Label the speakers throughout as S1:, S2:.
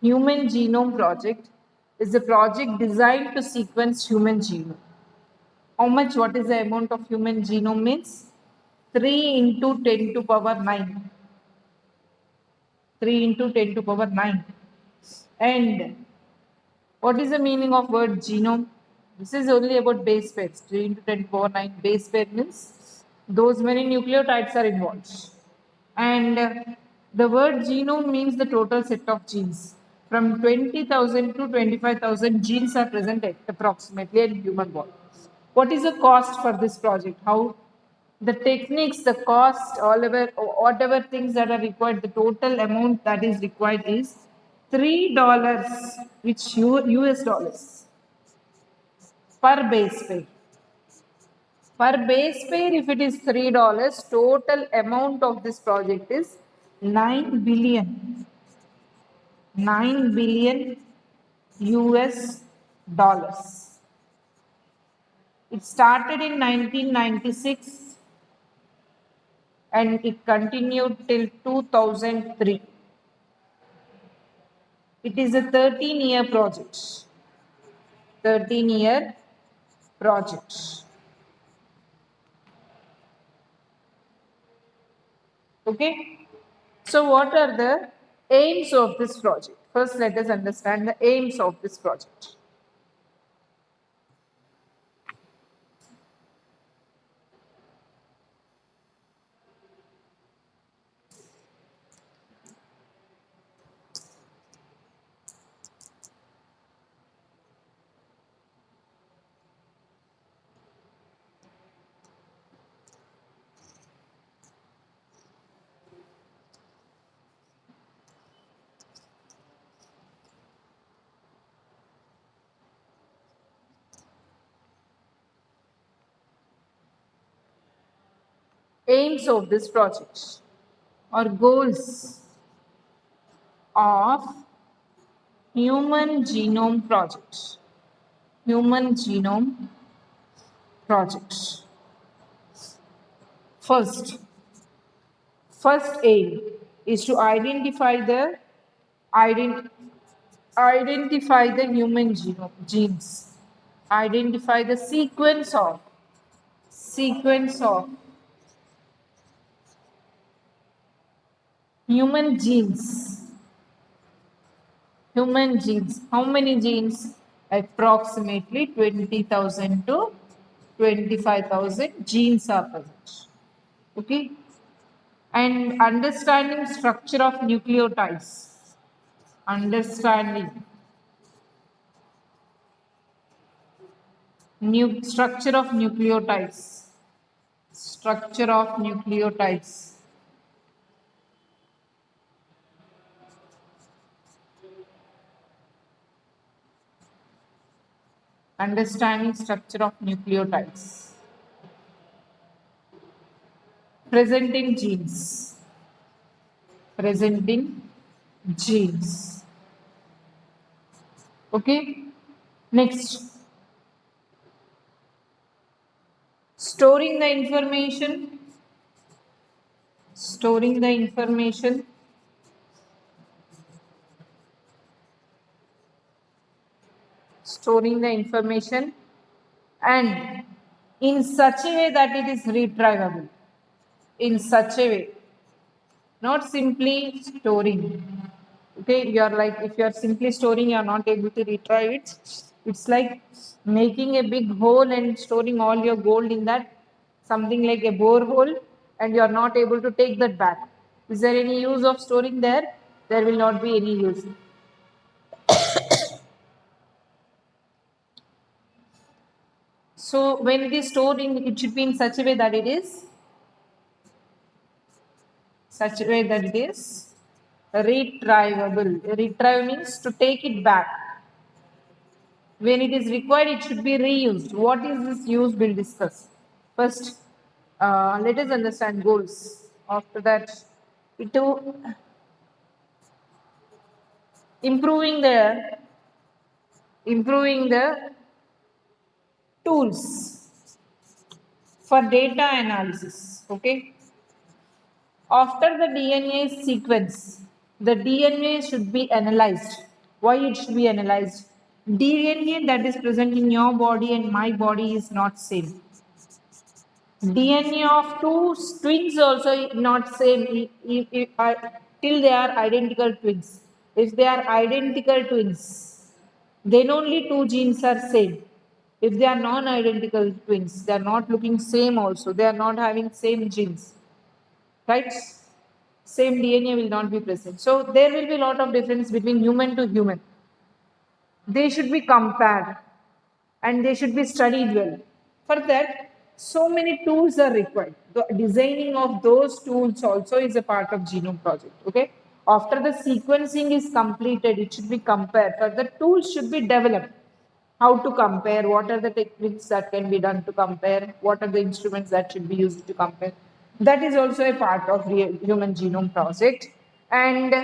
S1: Human Genome Project is a project designed to sequence human genome. How much? What is the amount of human genome means? 3 into 10 to power 9. 3 into 10 to power 9. And what is the meaning of word genome? This is only about base pairs. 3 into 10 to power 9 base pair means those many nucleotides are involved. And the word genome means the total set of genes. From 20,000 to 25,000 genes are present approximately in human body. What is the cost for this project? How the techniques, the cost, all over, whatever things that are required, the total amount that is required is $3, which US dollars per base pair. Per base pair, if it is $3, total amount of this project is 9 billion. 9 billion US dollars. It started in 1996 and it continued till 2003. It is a 13-year project. 13-year project. Okay. So what are the aims of this project? First, let us understand the aims of this project. Aims of this project or goals of Human Genome Project. Human Genome Project. First aim is to identify the human genome genes. Identify the sequence of human genes. Human genes. How many genes? Approximately 20,000 to 25,000 genes are present. Okay. And understanding structure of nucleotides. Understanding structure of nucleotides. Structure of nucleotides. Understanding structure of nucleotides. Presenting genes. Presenting genes. Okay. Next. Storing the information. Storing the information. Storing the information and in such a way that it is retrievable. In such a way. Not simply storing. Okay, you are like, if you are simply storing, you are not able to retrieve it. It's like making a big hole and storing all your gold in that, something like a borehole, and you are not able to take that back. Is there any use of storing there? There will not be any use. So when it is stored in, it should be in such a way that it is retrievable. Retrieve means to take it back. When it is required, it should be reused. What is this use? We'll discuss. First, let us understand goals. After that, to improving the tools for data analysis. Okay. After the DNA sequence, the DNA should be analyzed. Why it should be analyzed? DNA that is present in your body and my body is not same. DNA of two twins also not same till they are identical twins. If they are identical twins, then only two genes are same. If they are non-identical twins, they are not looking same also. They are not having same genes, right? Same DNA will not be present. So there will be a lot of difference between human to human. They should be compared and they should be studied well. For that, so many tools are required. The designing of those tools also is a part of genome project. Okay. After the sequencing is completed, it should be compared. For the tools should be developed. How to compare? What are the techniques that can be done to compare? What are the instruments that should be used to compare? That is also a part of the human genome project. And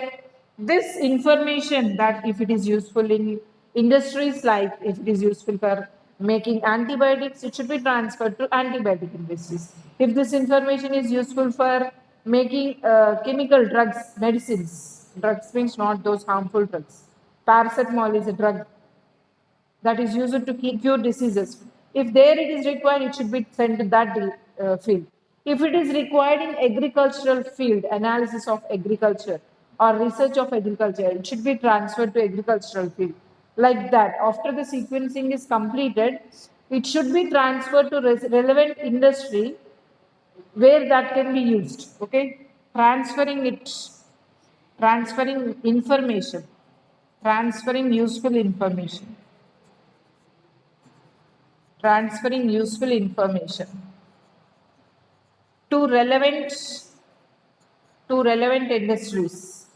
S1: this information, that if it is useful in industries, like if it is useful for making antibiotics, it should be transferred to antibiotic industries. If this information is useful for making chemical drugs, medicines, drugs means not those harmful drugs. Paracetamol is a drug that is used to cure diseases. If there it is required, it should be sent to that field. If it is required in agricultural field, analysis of agriculture or research of agriculture, it should be transferred to agricultural field. Like that, after the sequencing is completed, it should be transferred to relevant industry where that can be used. Okay, transferring information, transferring useful information transferring useful information to relevant industries.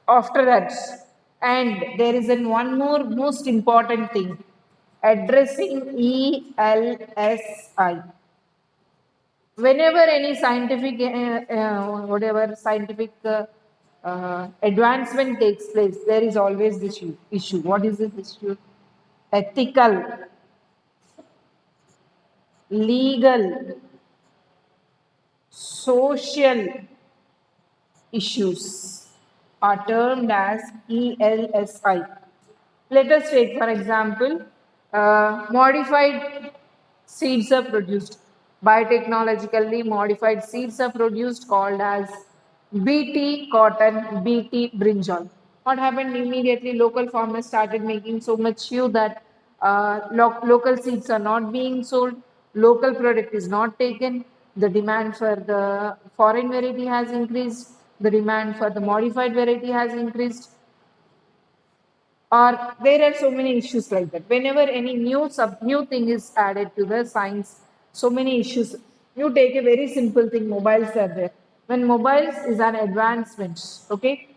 S1: After that, and there is one more most important thing, addressing ELSI. Whenever any scientific whatever scientific advancement takes place, there is always this issue. What is this issue? Ethical, legal, social issues are termed as ELSI. Let us take, for example, modified seeds are produced. Biotechnologically modified seeds are produced called as BT cotton, BT brinjal. What happened immediately? Local farmers started making so much hue that local seeds are not being sold, local product is not taken, the demand for the foreign variety has increased, the demand for the modified variety has increased, or there are so many issues like that. Whenever any new thing is added to the science, so many issues. You take a very simple thing, mobiles are there. When mobiles is an advancement, okay,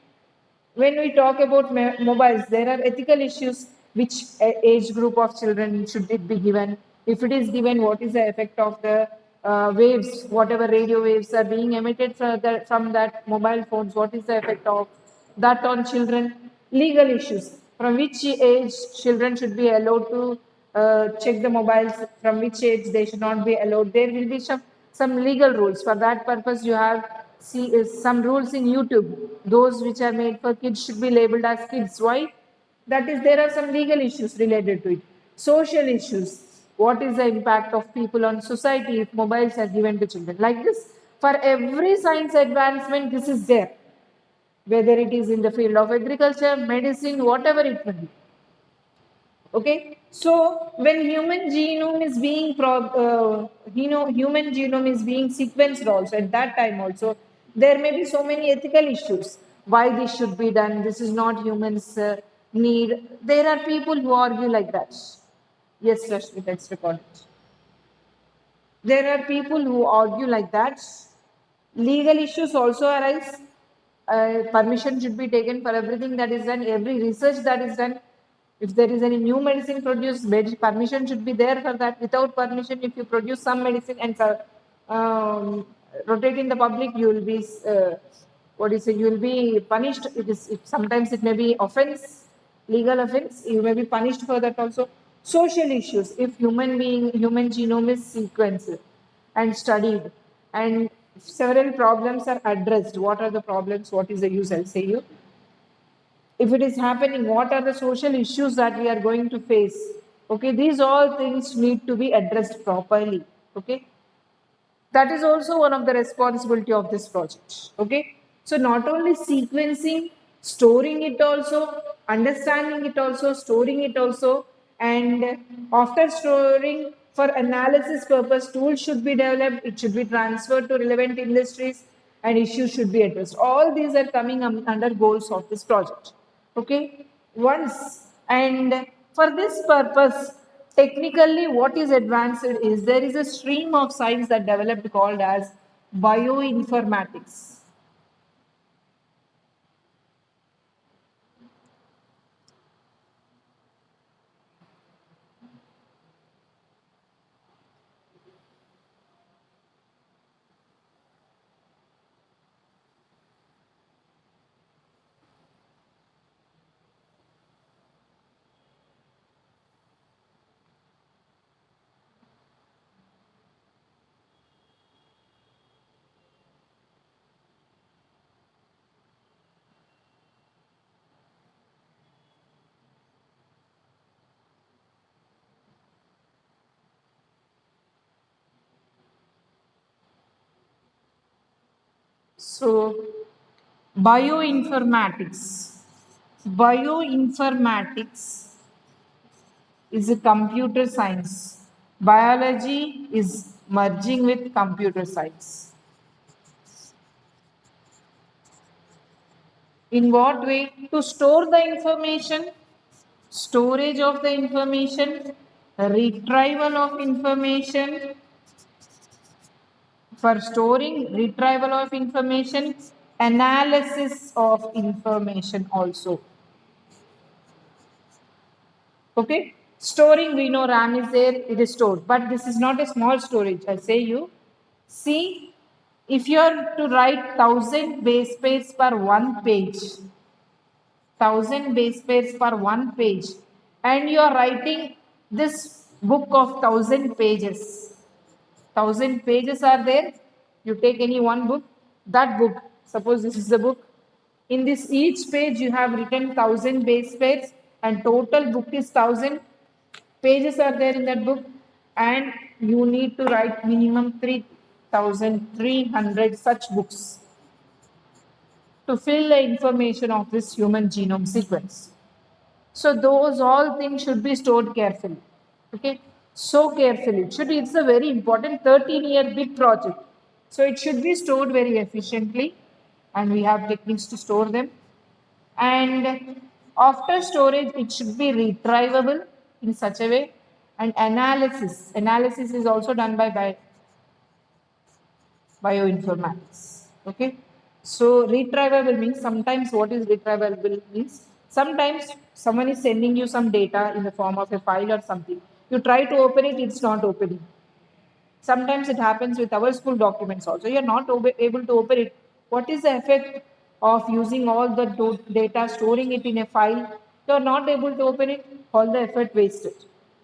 S1: when we talk about mobiles, there are ethical issues. Which age group of children should it be given? If it is given, what is the effect of the waves, whatever radio waves are being emitted from that mobile phones? What is the effect of that on children? Legal issues. From which age children should be allowed to check the mobiles? From which age they should not be allowed? There will be some legal rules. For that purpose, you have some rules in YouTube. Those which are made for kids should be labeled as kids. Why? That is, there are some legal issues related to it. Social issues. What is the impact of people on society if mobiles are given to children? Like this, for every science advancement, this is there. Whether it is in the field of agriculture, medicine, whatever it may be. Okay, so when human genome is being human genome is being sequenced also, at that time also there may be so many ethical issues. Why this should be done? This is not humans need. There are people who argue like that. Yes, Rashmi, let's record it. There are people who argue like that. Legal issues also arise. Permission should be taken for everything that is done, every research that is done. If there is any new medicine produced, permission should be there for that. Without permission, if you produce some medicine and rotate in the public, you will be you will be punished. Sometimes it may be offense, legal offense. You may be punished for that also. Social issues. If human genome is sequenced, and studied, and several problems are addressed. What are the problems? What is the use? I'll say you. If it is happening, what are the social issues that we are going to face? Okay, these all things need to be addressed properly. Okay, that is also one of the responsibility of this project. Okay, so not only sequencing, storing it also, understanding it also, storing it also, and after storing, for analysis purpose, tools should be developed, it should be transferred to relevant industries, and issues should be addressed. All these are coming under goals of this project. Okay, once, and for this purpose, technically what is advanced is there is a stream of science that developed called as bioinformatics. So bioinformatics bioinformatics is a computer science. Biology is merging with computer science. In what way? To store the information, storage of the information, retrieval of information, for storing, retrieval of information, analysis of information also. Okay, storing, we know RAM is there, it is stored, but this is not a small storage. I say you, see, if you are to write 1,000 base pairs per one page, 1,000 base pairs per one page, and you are writing this book of 1,000 pages. 1,000 pages are there. You take any one book, that book, suppose this is the book. In this each page, you have written 1,000 base pairs, and total book is 1,000 pages are there in that book, and you need to write minimum 3,300 such books to fill the information of this human genome sequence. So those all things should be stored carefully. Okay, so carefully. It's a very important 13-year big project. So it should be stored very efficiently, and we have techniques to store them. And after storage, it should be retrievable in such a way. And analysis. Analysis is also done by bioinformatics. Okay. So retrievable means, sometimes what is retrievable means, sometimes someone is sending you some data in the form of a file or something. You try to open it, it's not opening. Sometimes it happens with our school documents also. You're not able to open it. What is the effect of using all the data, storing it in a file? You're not able to open it, all the effort wasted.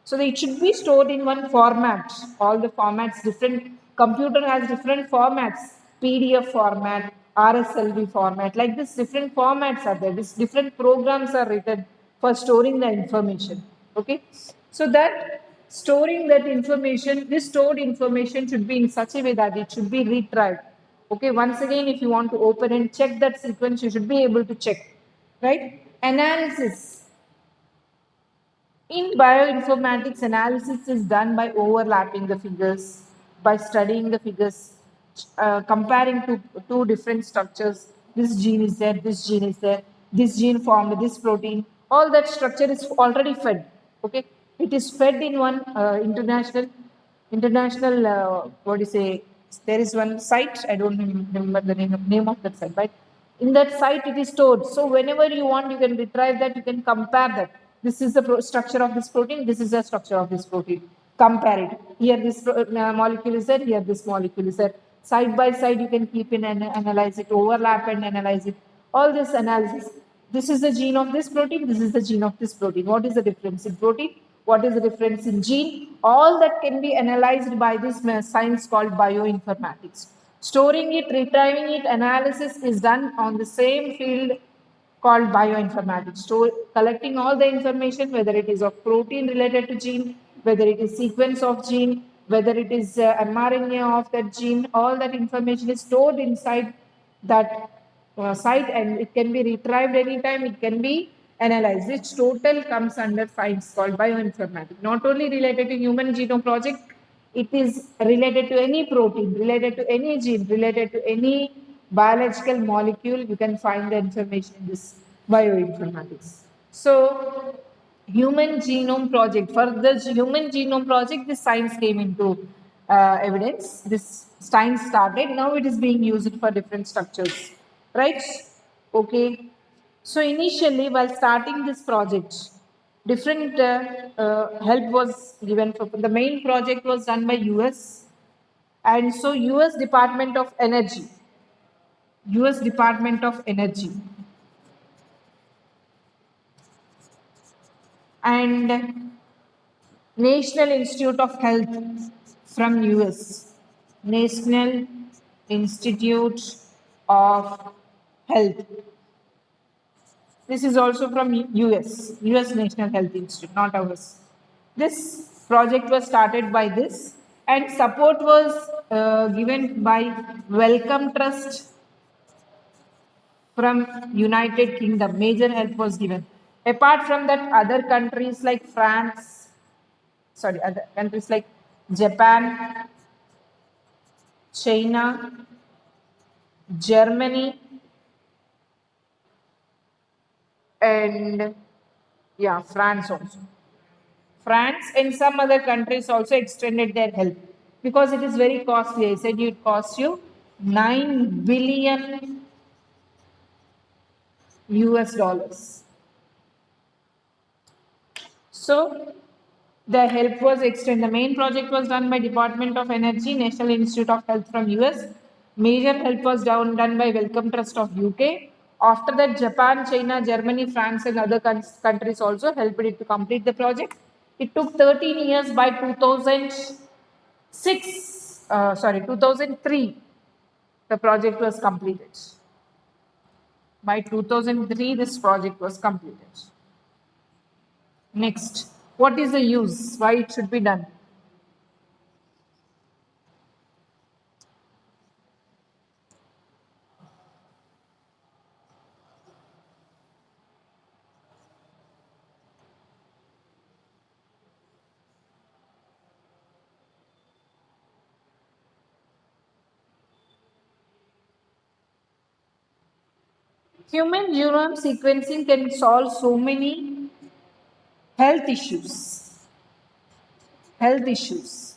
S1: So it should be stored in one format. All the formats, different computer has different formats, PDF format, RSLB format, like this different formats are there. This different programs are written for storing the information. Okay. So that storing that information, this stored information should be in such a way that it should be retrieved. Okay, once again, if you want to open and check that sequence, you should be able to check, right? Analysis. In bioinformatics, analysis is done by overlapping the figures, by studying the figures, comparing two different structures. This gene is there, this gene is there, this gene formed this protein. All that structure is already fed. Okay, it is fed in one international. What do you say? There is one site. I don't remember the name of that site, but in that site it is stored. So whenever you want, you can retrieve that, you can compare that. This is the structure of this protein, this is the structure of this protein. Compare it. Here this molecule is there, here this molecule is there. Side by side, you can keep in and analyze it, overlap and analyze it. All this analysis. this is the gene of this protein, this is the gene of this protein. What is the difference in protein? What is the difference in gene? All that can be analyzed by this science called bioinformatics. Storing it, retrieving it, analysis is done on the same field called bioinformatics. So collecting all the information, whether it is of protein related to gene, whether it is sequence of gene, whether it is mRNA of that gene, all that information is stored inside that site and it can be retrieved anytime, it can be analyzed. Which total comes under science called bioinformatics. Not only related to Human Genome Project, it is related to any protein, related to any gene, related to any biological molecule. You can find the information in this bioinformatics. So, Human Genome Project. For the Human Genome Project, this science came into evidence. This science started. Now it is being used for different structures, right? Okay. So initially, while starting this project, different help was given. For the main project was done by US, and so US Department of Energy, US Department of Energy, and National Institute of Health from US, National Institute of Health. This is also from US, US National Health Institute, not ours. This project was started by this, and support was given by Wellcome Trust from United Kingdom. Major help was given. Apart from that, other countries like other countries like Japan, China, Germany, and yeah, France also. France and some other countries also extended their help because it is very costly. I said it costs you 9 billion US dollars. So the help was extended. The main project was done by Department of Energy, National Institute of Health from US. Major help was done by Wellcome Trust of UK. After that, Japan, China, Germany, France, and other countries also helped it to complete the project. It took 13 years. By 2003, the project was completed. By 2003, this project was completed. Next, what is the use? Why it should be done? Human genome sequencing can solve so many health issues. Health issues.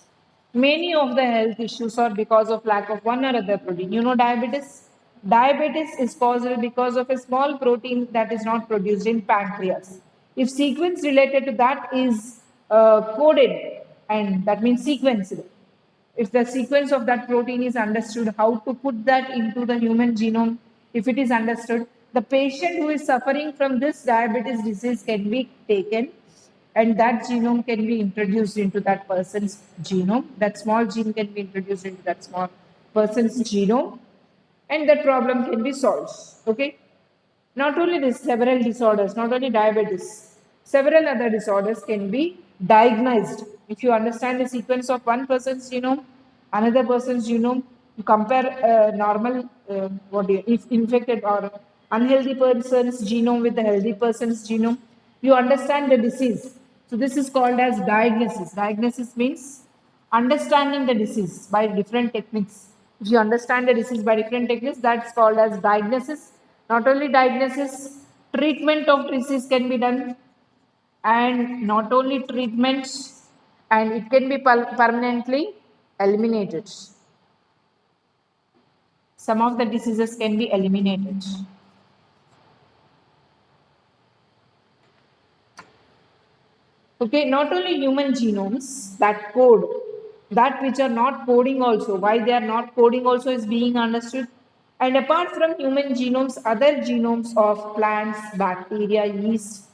S1: Many of the health issues are because of lack of one or other protein. You know diabetes? Diabetes is possible because of a small protein that is not produced in pancreas. If sequence related to that is coded, and that means sequenced, if the sequence of that protein is understood, how to put that into the human genome, if it is understood, the patient who is suffering from this diabetes disease can be taken and that genome can be introduced into that person's genome. That small gene can be introduced into that small person's genome and that problem can be solved. Okay. Not only this, several disorders, not only diabetes, several other disorders can be diagnosed. If you understand the sequence of one person's genome, another person's genome, you compare normal, if infected or unhealthy person's genome with the healthy person's genome, you understand the disease. So this is called as diagnosis. Diagnosis means understanding the disease by different techniques. If you understand the disease by different techniques, that's called as diagnosis. Not only diagnosis, treatment of disease can be done, and not only treatment, and it can be permanently eliminated. Some of the diseases can be eliminated. Okay, not only human genomes that code, that which are not coding also, why they are not coding also is being understood, And apart from human genomes, other genomes of plants, bacteria, yeast,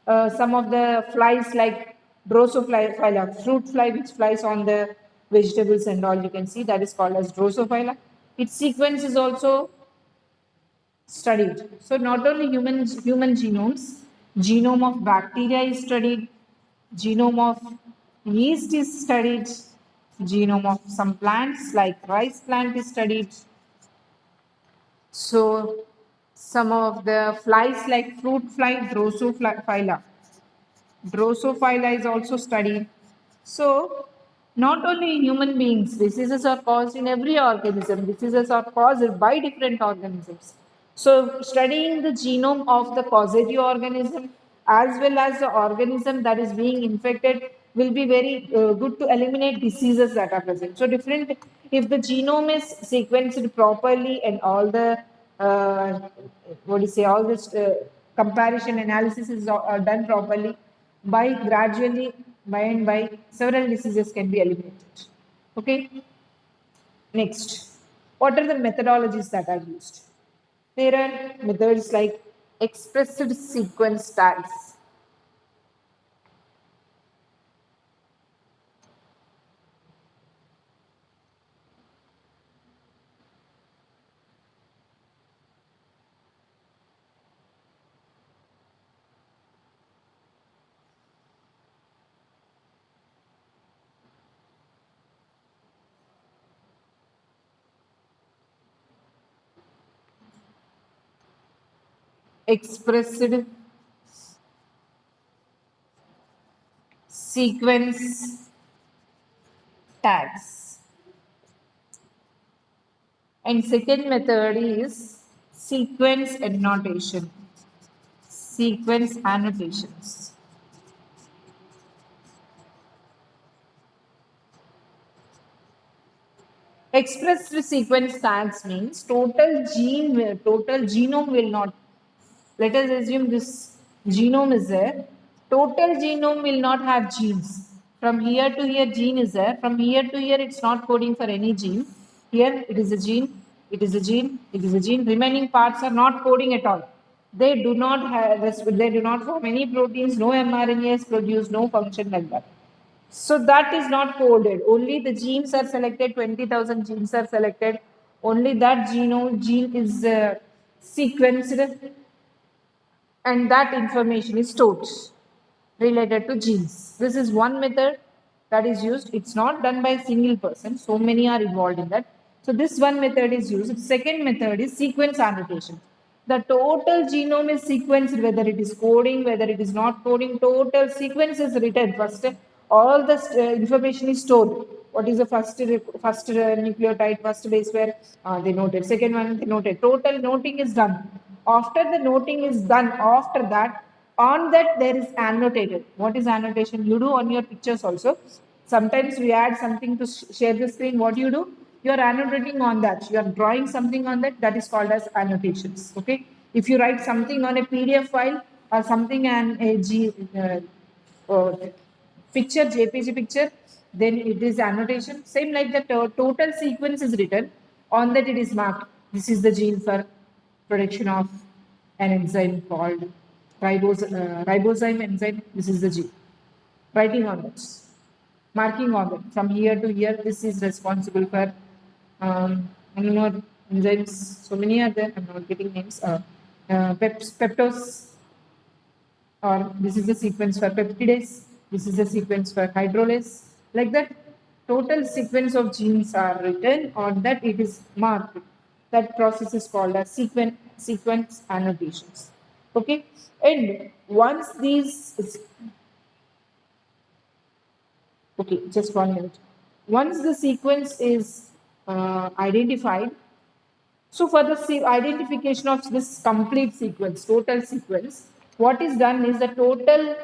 S1: some of the flies like Drosophila, fruit fly which flies on the vegetables and all, you can see that is called as Drosophila. Its sequence is also studied. So not only human genomes, genome of bacteria is studied, genome of yeast is studied, genome of some plants like rice plant is studied. So some of the flies like fruit fly, Drosophila is also studied. So, not only in human beings, diseases are caused in every organism. Diseases are caused by different organisms. So, studying the genome of the causative organism as well as the organism that is being infected will be very good to eliminate diseases that are present. So, different if the genome is sequenced properly and all the what do you say, all this comparison analysis is done properly, by gradually, by and by, several diseases can be eliminated. Okay. Next, what are the methodologies that are used? There are methods like expressed sequence tags. Expressed sequence tags. And second method is sequence annotation. Sequence annotations. Expressed sequence tags means total genome will not. Let us assume this genome is there. Total genome will not have genes. From here to here, gene is there. From here to here, it's not coding for any gene. Here, it is a gene. It is a gene. It is a gene. Remaining parts are not coding at all. They do not have. They do not form any proteins. No mRNA is produced. No function like that. So that is not coded. Only the genes are selected. 20,000 genes are selected. Only that gene is sequenced, and that information is stored related to genes. This is one method that is used. It's not done by a single person. So many are involved in that. So this one method is used. Second method is sequence annotation. The total genome is sequenced, whether it is coding, whether it is not coding, total sequence is written first. All the information is stored. What is the first nucleotide, first base pair? They noted. Second one, they noted. Total noting is done. After the noting is done, after that, on that there is annotated. What is annotation? You do on your pictures also. Sometimes we add something to share the screen. What you do? You are annotating on that. You are drawing something on that. That is called as annotations. Okay. If you write something on a PDF file or something and a picture, JPG picture, then it is annotation. Same like the total sequence is written. On that it is marked. This is the gene for production of an enzyme called ribozyme enzyme. This is the gene. Writing on it, marking on it. From here to here, this is responsible for amino enzymes. So many are there. I'm not getting names. Peptose, or this is the sequence for peptidase. This is the sequence for hydrolase. Like that, total sequence of genes are written on that. It is marked. That process is called as sequence annotations. Okay, and once these okay, just 1 minute. Once the sequence is identified, so for the identification of this complete sequence, total sequence, what is done is the total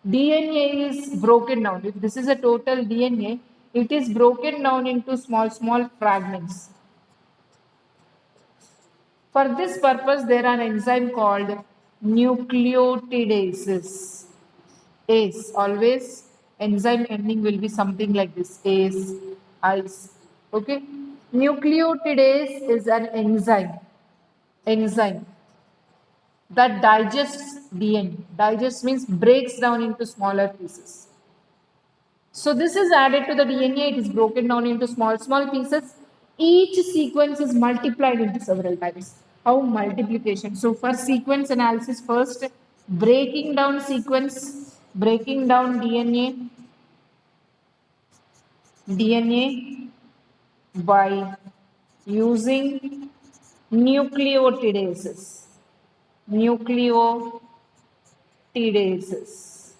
S1: DNA is broken down. If this is a total DNA, it is broken down into small fragments. For this purpose, there are enzyme called nucleotidases. ACE, always enzyme ending will be something like this, ACE, ICE. Okay. Nucleotidase is an enzyme that digests DNA. Digest means breaks down into smaller pieces. So this is added to the DNA. It is broken down into small pieces. Each sequence is multiplied into several times. How multiplication? So for sequence analysis, first breaking down sequence, breaking down DNA by using nucleotidases. Nucleotidases.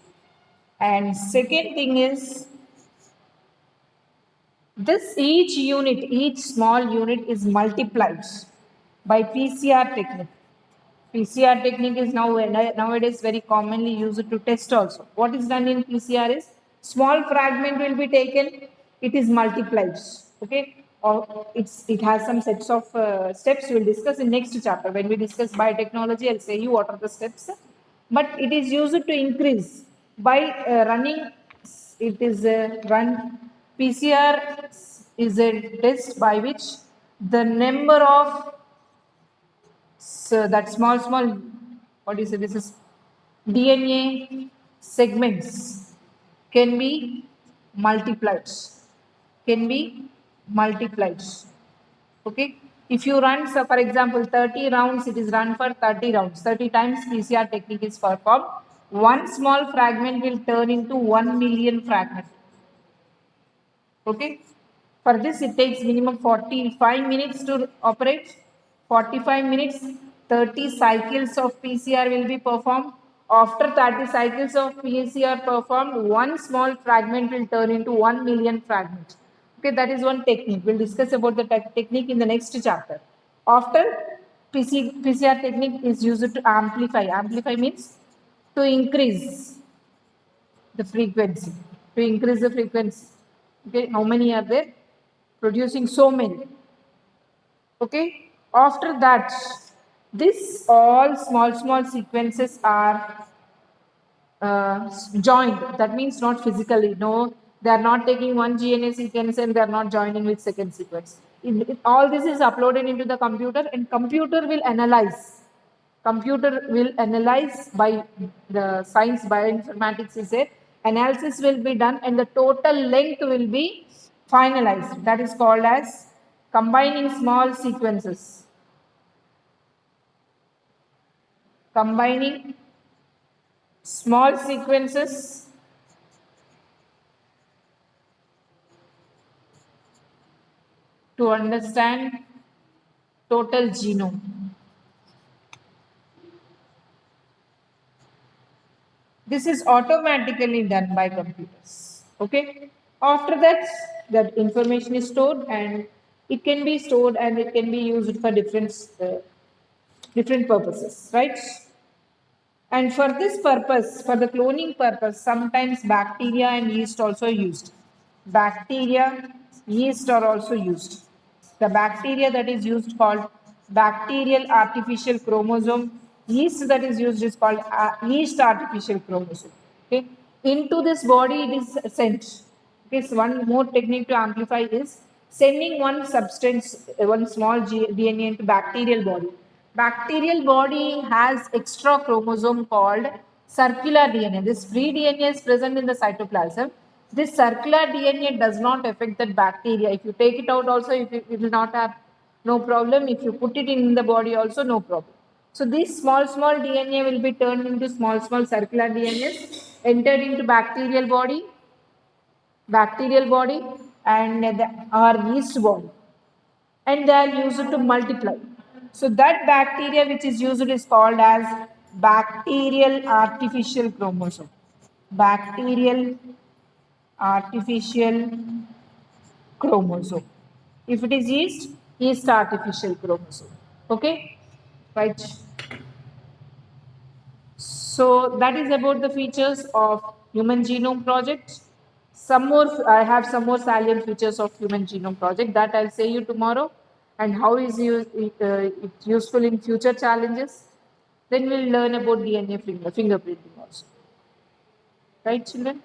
S1: And second thing is this each small unit is multiplied by PCR technique. PCR technique is nowadays very commonly used to test also. What is done in PCR is small fragment will be taken, it is multiplied. Okay, or it has some sets of steps we'll discuss in next chapter. When we discuss biotechnology, I'll say you what are the steps. But it is used to increase by running. It is run PCR is a test by which the number of so that small, what do you say? This is DNA segments can be multiplied. Can be multiplied. Okay. If you run, so for example, 30 rounds, it is run for 30 rounds. 30 times PCR technique is performed. One small fragment will turn into 1 million fragments. Okay. For this, it takes minimum 45 minutes to operate. 45 minutes, 30 cycles of PCR will be performed. After 30 cycles of PCR performed, one small fragment will turn into 1 million fragments. Okay, that is one technique. We'll discuss about the technique in the next chapter. After PCR technique is used to amplify. Amplify means to increase the frequency. To increase the frequency. Okay, how many are there? Producing so many. Okay, after that, this all small sequences are joined. That means not physically. No, they are not taking one GNA sequence and they are not joining with second sequence. All this is uploaded into the computer and computer will analyze. Computer will analyze by the science bioinformatics is it. Analysis will be done and the total length will be finalized. That is called as combining small sequences. Combining small sequences to understand total genome. This is automatically done by computers. Okay. After that, that information is stored and it can be stored and it can be used for different purposes, right? And for this purpose, for the cloning purpose, sometimes bacteria and yeast also used. Bacteria, yeast are also used. The bacteria that is used called bacterial artificial chromosome. Yeast that is used is called yeast artificial chromosome. Okay. Into this body it is sent. Okay. So one more technique to amplify is sending one substance, one small DNA into bacterial body. Bacterial body has extra chromosome called circular DNA. This free DNA is present in the cytoplasm. This circular DNA does not affect that bacteria. If you take it out also, it will not have no problem. If you put it in the body also, no problem. So these small DNA will be turned into small circular DNAs, entered into bacterial body and our yeast body and they are used to multiply. So that bacteria which is used is called as bacterial artificial chromosome. Bacterial artificial chromosome. If it is yeast artificial chromosome. Okay, right. So that is about the features of Human Genome Project. I have some more salient features of Human Genome Project that I'll say you tomorrow, and how is it useful in future challenges. Then we'll learn about DNA fingerprinting also. Right, children?